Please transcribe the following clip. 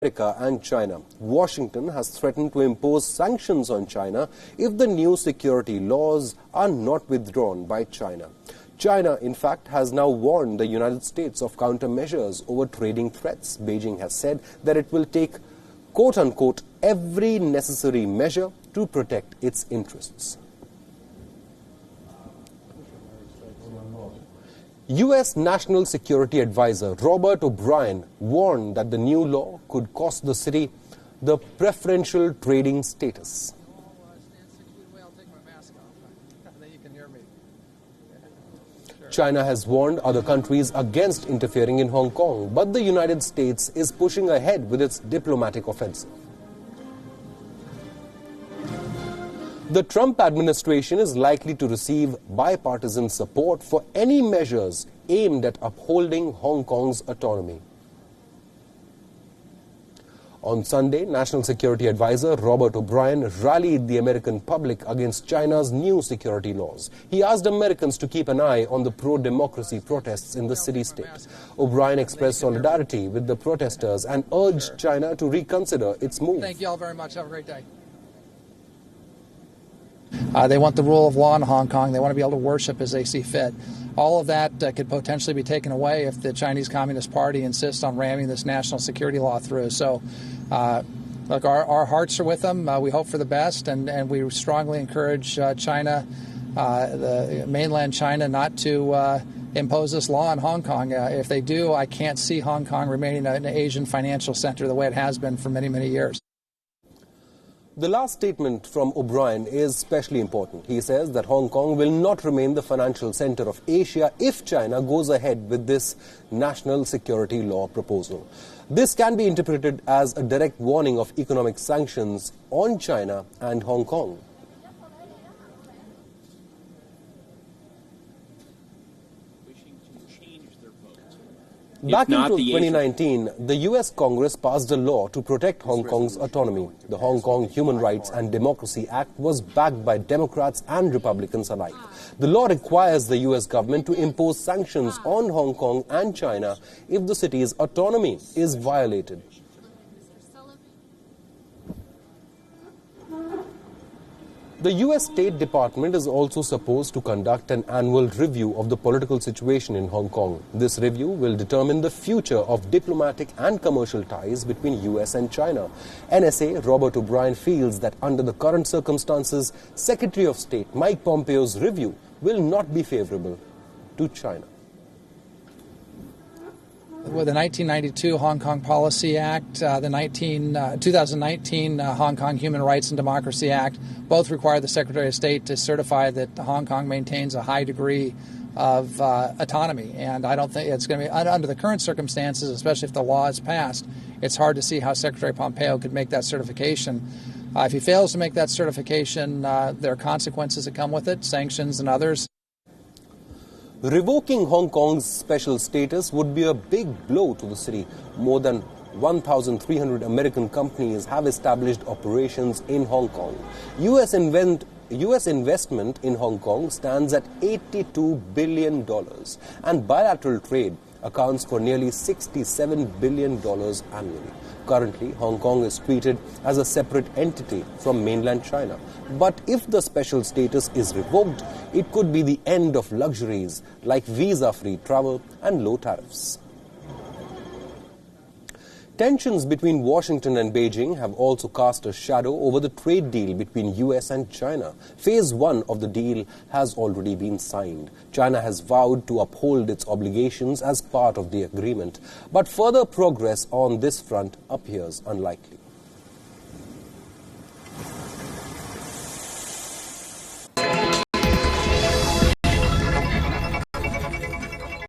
America and China. Washington has threatened to impose sanctions on China if the new security laws are not withdrawn by China. China, in fact, has now warned the United States of countermeasures over trading threats. Beijing has said that it will take, quote-unquote, every necessary measure to protect its interests. U.S. National Security Advisor Robert O'Brien warned that the new law could cost the city the preferential trading status. China has warned other countries against interfering in Hong Kong, but the United States is pushing ahead with its diplomatic offensive. The Trump administration is likely to receive bipartisan support for any measures aimed at upholding Hong Kong's autonomy. On Sunday, National Security Advisor Robert O'Brien rallied the American public against China's new security laws. He asked Americans to keep an eye on the pro-democracy protests in the city-state. O'Brien expressed solidarity with the protesters and urged China to reconsider its move. Thank you all very much. Have a great day. They want the rule of law in Hong Kong. They want to be able to worship as they see fit. All of that could potentially be taken away if the Chinese Communist Party insists on ramming this national security law through. So, look, our hearts are with them. We hope for the best, and we strongly encourage China, the mainland China, not to impose this law in Hong Kong. If they do, I can't see Hong Kong remaining an Asian financial center the way it has been for many, many years. The last statement from O'Brien is especially important. He says that Hong Kong will not remain the financial center of Asia if China goes ahead with this national security law proposal. This can be interpreted as a direct warning of economic sanctions on China and Hong Kong. Back in 2019, the U.S. Congress passed a law to protect Hong Kong's autonomy. The Hong Kong Human Rights and Democracy Act was backed by Democrats and Republicans alike. The law requires the U.S. government to impose sanctions on Hong Kong and China if the city's autonomy is violated. The U.S. State Department is also supposed to conduct an annual review of the political situation in Hong Kong. This review will determine the future of diplomatic and commercial ties between U.S. and China. NSA Robert O'Brien feels that under the current circumstances, Secretary of State Mike Pompeo's review will not be favorable to China. With the 1992 Hong Kong Policy Act, the 2019 Hong Kong Human Rights and Democracy Act, both require the Secretary of State to certify that Hong Kong maintains a high degree of autonomy. And I don't think it's going to be, under the current circumstances, especially if the law is passed, it's hard to see how Secretary Pompeo could make that certification. If he fails to make that certification, there are consequences that come with it, sanctions and others. Revoking Hong Kong's special status would be a big blow to the city. More than 1,300 American companies have established operations in Hong Kong. U.S. investment in Hong Kong stands at $82 billion, and bilateral trade accounts for nearly $67 billion annually. Currently, Hong Kong is treated as a separate entity from mainland China. But if the special status is revoked, it could be the end of luxuries like visa-free travel and low tariffs. Tensions between Washington and Beijing have also cast a shadow over the trade deal between U.S. and China. Phase 1 of the deal has already been signed. China has vowed to uphold its obligations as part of the agreement, but further progress on this front appears unlikely.